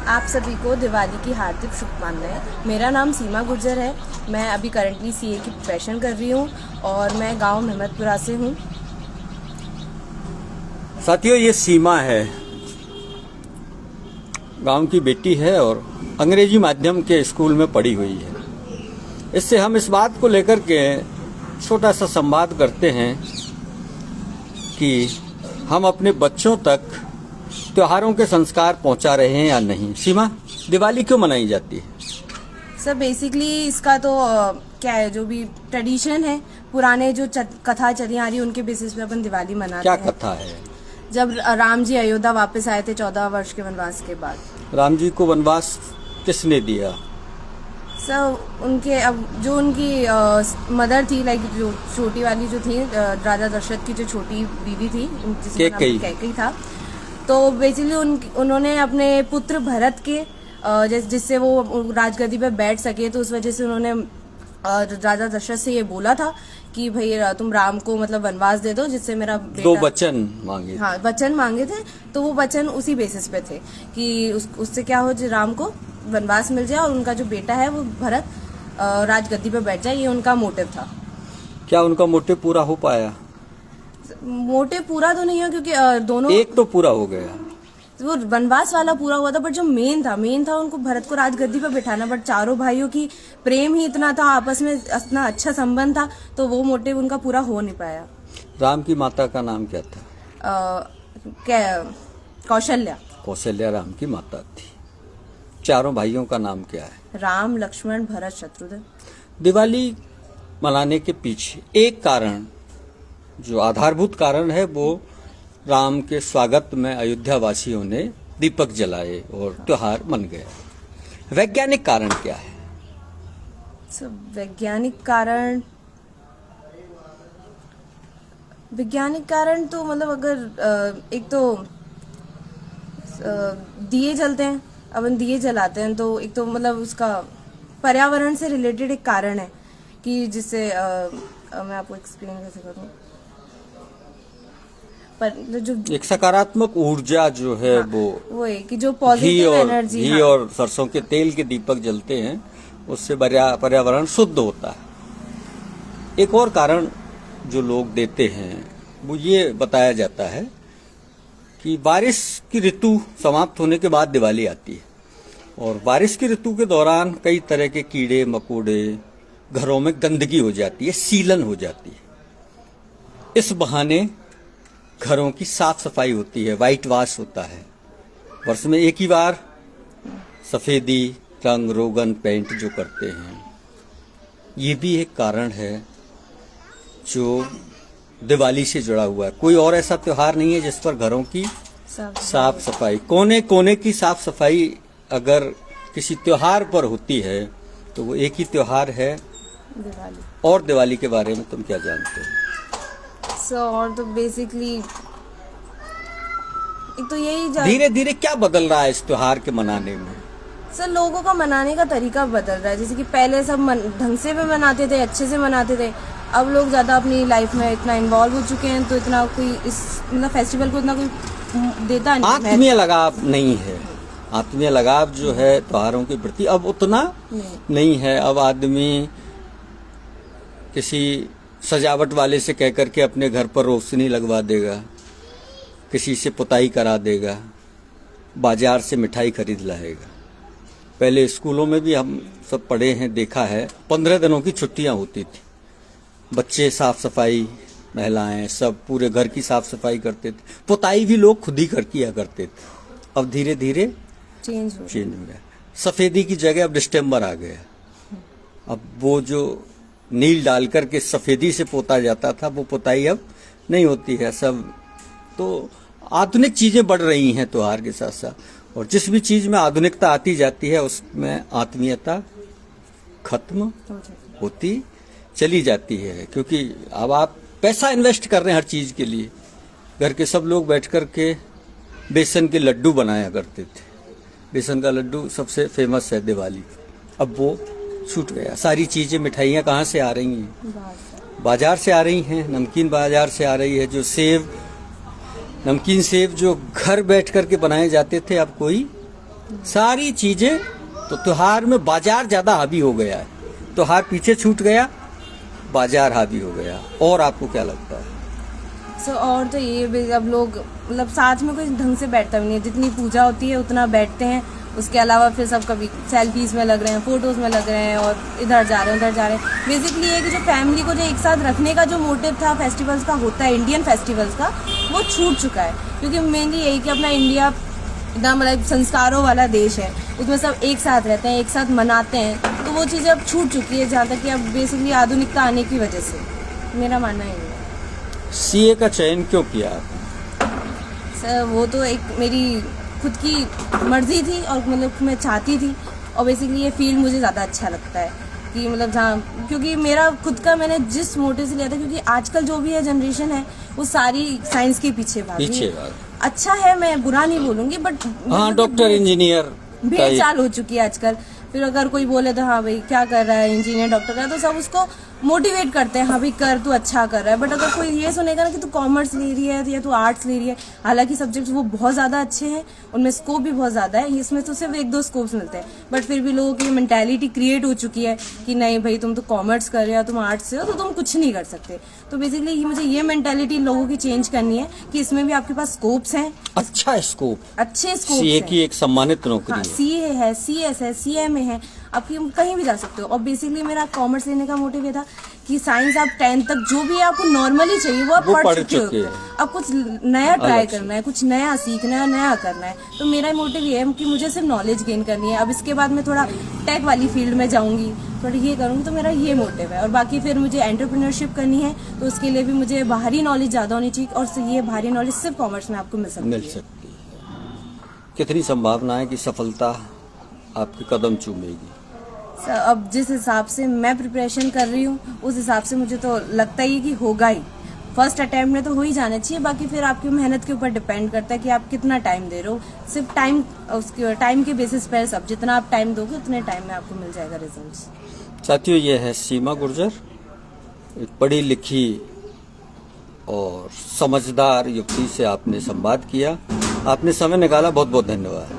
आप सभी को दिवाली की हार्दिक शुभकामनाएं। मेरा नाम सीमा गुर्जर है। मैं अभी करंटली सीए की प्रिपरेशन कर रही हूँ और मैं गांव मेहमदपुरा से हूँ। साथियों, ये सीमा है, गांव की बेटी है और अंग्रेजी माध्यम के स्कूल में पढ़ी हुई है। इससे हम इस बात को लेकर के छोटा सा संवाद करते हैं कि हम अपने बच्चों तक त्योहारों के संस्कार पहुंचा रहे हैं या नहीं। सीमा, दिवाली क्यों मनाई जाती है? सर बेसिकली इसका तो क्या है, जो भी ट्रेडिशन है, पुराने जो कथा चली आ रही है उनके बेसिस पे अपन दिवाली मनाते हैं। क्या कथा है? जब राम जी अयोध्या वापस आए थे 14 वर्ष के वनवास के बाद। राम जी को वनवास किसने दिया? सर उनके अब जो उनकी मदर थी, लाइक जो छोटी वाली जो थी, राजा दशरथ की जो छोटी बीवी थी, जिसका नाम कैकेयी था। तो बेसिकली उन्होंने अपने पुत्र भरत के जिससे वो राजगद्दी पे बैठ सके, तो उस वजह से उन्होंने राजा दशरथ से ये बोला था कि भाई तुम राम को मतलब वनवास दे दो, जिससे मेरा बेटा। 2 वचन मांगे। हाँ, वचन मांगे थे। तो वो वचन उसी बेसिस पे थे कि उससे क्या हो, राम को वनवास मिल जाए और उनका जो बेटा है वो भरत राजगद्दी पे बैठ जाए। ये उनका मोटिव था। क्या उनका मोटिव पूरा हो पाया? मोटिव पूरा तो नहीं है, क्योंकि दोनों एक तो पूरा हो गया, वो वनवास वाला पूरा हुआ था, बट जो मेन था उनको भरत को राजगद्दी पर बिठाना। बट चारों भाइयों की प्रेम ही इतना था, आपस में इतना अच्छा संबंध था, तो वो मोटिव उनका पूरा हो नहीं पाया। राम की माता का नाम क्या था? कौशल्या। कौशल्या राम की माता थी। चारों भाइयों का नाम क्या है? राम, लक्ष्मण, भरत, शत्रुघ्न। दिवाली मनाने के पीछे एक कारण, जो आधारभूत कारण है, वो राम के स्वागत में अयोध्या वासियों ने दीपक जलाए और त्योहार मन गया। वैज्ञानिक कारण क्या है? वैज्ञानिक कारण तो मतलब अगर एक तो दिए जलते हैं, अपन दिए जलाते हैं, तो एक तो मतलब उसका पर्यावरण से रिलेटेड एक कारण है कि जिससे मैं आपको एक्सप्लेन कैसे करूं, पर जो एक सकारात्मक ऊर्जा जो है, हाँ, वो है कि जो पॉजिटिव एनर्जी, घी और सरसों के तेल के दीपक जलते हैं, उससे पर्यावरण शुद्ध होता है। एक और कारण जो लोग देते हैं वो ये बताया जाता है कि बारिश की ऋतु समाप्त होने के बाद दिवाली आती है और बारिश की ऋतु के दौरान कई तरह के कीड़े मकोड़े, घरों में गंदगी हो जाती है, सीलन हो जाती है। इस बहाने घरों की साफ सफाई होती है, व्हाइट वॉश होता है। वर्ष में एक ही बार सफेदी, रंग रोगन पेंट जो करते हैं, ये भी एक कारण है जो दिवाली से जुड़ा हुआ है। कोई और ऐसा त्योहार नहीं है जिस पर घरों की साफ सफाई, कोने कोने की साफ सफाई अगर किसी त्योहार पर होती है तो वो एक ही त्योहार है दिवाली। और दिवाली के बारे में तुम क्या जानते हो? और तो बेसिकली एक तो यही धीरे धीरे क्या बदल रहा है इस त्योहार के मनाने में? सर लोगों का मनाने का तरीका बदल रहा है। जैसे कि पहले सब ढंग से भी मनाते थे, अच्छे से मनाते थे। अब लोग ज्यादा अपनी लाइफ में इतना इन्वॉल्व हो चुके हैं, तो इतना कोई इस मतलब फेस्टिवल को इतना कोई देता नहीं। आत्मीय लगाव नहीं है। आत्मीय लगाव जो है त्योहारों के प्रति अब उतना नहीं है। अब आदमी किसी सजावट वाले से कह करके अपने घर पर रोशनी लगवा देगा, किसी से पुताई करा देगा, बाजार से मिठाई खरीद लाएगा। पहले स्कूलों में भी हम सब पढ़े हैं, देखा है, 15 दिनों की छुट्टियां होती थी। बच्चे साफ सफाई, महिलाएं सब पूरे घर की साफ सफाई करते थे। पुताई भी लोग खुद ही किया करते थे। अब धीरे धीरे चेंज हो गया। सफेदी की जगह अब डिस्टेम्बर आ गया। अब वो जो नील डाल करके सफेदी से पोता जाता था, वो पुताई अब नहीं होती है। सब तो आधुनिक चीजें बढ़ रही हैं त्योहार के साथ साथ, और जिस भी चीज में आधुनिकता आती जाती है उसमें आत्मीयता खत्म होती चली जाती है। क्योंकि अब आप पैसा इन्वेस्ट कर रहे हैं हर चीज के लिए। घर के सब लोग बैठ कर के बेसन के लड्डू बनाया करते थे। बेसन का लड्डू सबसे फेमस है दिवाली। अब वो छूट गया। सारी चीजें, मिठाइयाँ कहाँ से आ रही हैं? बाजार से आ रही हैं। नमकीन बाजार से आ रही है। जो सेव, नमकीन सेव जो घर बैठ करके बनाए जाते थे, अब कोई सारी चीजें। तो त्योहार में बाजार ज्यादा हावी हो गया है, त्योहार पीछे छूट गया, बाजार हावी हो गया। और आपको क्या लगता है? और तो ये भी अब लोग मतलब साथ में कोई ढंग से बैठता भी नहीं है, जितनी पूजा होती है उतना बैठते हैं, उसके अलावा फिर सब कभी सेल्फीज में लग रहे हैं, फोटोज में लग रहे हैं और इधर जा रहे हैं उधर जा रहे हैं। बेसिकली ये कि जो फैमिली को जो एक साथ रखने का जो मोटिव था फेस्टिवल्स का होता है, इंडियन फेस्टिवल्स का, वो छूट चुका है। क्योंकि मेनली यही कि अपना इंडिया इतना मतलब संस्कारों वाला देश है, उसमें सब एक साथ रहते हैं, एक साथ मनाते हैं, तो वो चीज़ें अब छूट चुकी है, जहाँ तक कि अब बेसिकली आधुनिकता आने की वजह से, मेरा मानना है। सीए का चयन क्यों किया आपने? सर वो तो एक मेरी खुद की मर्जी थी और मतलब मैं चाहती थी, और बेसिकली ये फील्ड मुझे ज़्यादा अच्छा लगता है कि मतलब जहाँ, क्योंकि मेरा खुद का मैंने जिस मोटिव से लिया था, क्योंकि आजकल जो भी है जनरेशन है वो सारी साइंस के पीछे भाग रही है। अच्छा है, मैं बुरा नहीं बोलूँगी, बट हाँ, डॉक्टर इंजीनियर भेड़चाल हो चुकी है आजकल। फिर अगर कोई बोले तो हाँ भाई क्या कर रहा है, इंजीनियर डॉक्टर का, तो सब उसको मोटिवेट करते हैं, हाँ भाई कर, तू अच्छा कर रहा है। बट अगर कोई ये सुनेगा ना कि तू कॉमर्स ले रही है या तू आर्ट्स ले रही है, हालांकि सब्जेक्ट्स वो बहुत ज़्यादा अच्छे हैं, उनमें स्कोप भी बहुत ज़्यादा है, इसमें तो सिर्फ 1-2 स्कोप्स मिलते हैं, बट फिर भी लोगों की मेंटालिटी क्रिएट हो चुकी है कि नहीं भाई तुम तो कॉमर्स कर रहे हो, तुम आर्ट्स से हो, तो तुम कुछ नहीं कर सकते। तो बेसिकली मुझे ये मेंटालिटी लोगों की चेंज करनी है कि इसमें भी आपके पास स्कोप्स हैं, अच्छा स्कोप, अच्छे स्कोप सीए की एक सम्मानित नौकरी हाँ, है। सीए है, सीएस है, सीएमए है, आप कहीं भी जा सकते हो। और बेसिकली मेरा कॉमर्स लेने का मोटिव ये था कि साइंस आप 10th तक जो भी आपको नॉर्मली चाहिए वो आप पढ़ चुके हो, अब कुछ नया ट्राई करना है, कुछ नया सीखना है, नया करना है। तो मेरा मोटिव ये है कि मुझे सिर्फ नॉलेज गेन करनी है। अब इसके बाद मैं थोड़ा टेक वाली फील्ड में जाऊंगी, थोड़ा ये करूंगी, तो मेरा ये मोटिव है। और बाकी फिर मुझे एंटरप्रेन्योरशिप करनी है, तो उसके लिए भी मुझे बाहरी नॉलेज ज़्यादा होनी चाहिए, और ये बाहरी नॉलेज सिर्फ कॉमर्स में आपको मिल सकती है। कितनी संभावना है कि सफलता आपके कदम चूमेगी? अब जिस हिसाब से मैं प्रिपरेशन कर रही हूँ उस हिसाब से मुझे तो लगता ही कि होगा ही, फर्स्ट अटेम्प्ट में तो हो ही जाना चाहिए। बाकी फिर आपकी मेहनत के ऊपर डिपेंड करता है कि आप कितना टाइम दे रहे हो। सिर्फ टाइम, उसके टाइम के बेसिस पर सब, जितना आप टाइम दोगे उतने टाइम में आपको मिल जाएगा रिजल्ट्स। साथियों, ये है सीमा गुर्जर, एक पढ़ी लिखी और समझदार युवती से आपने संवाद किया। आपने समय निकाला, बहुत बहुत धन्यवाद।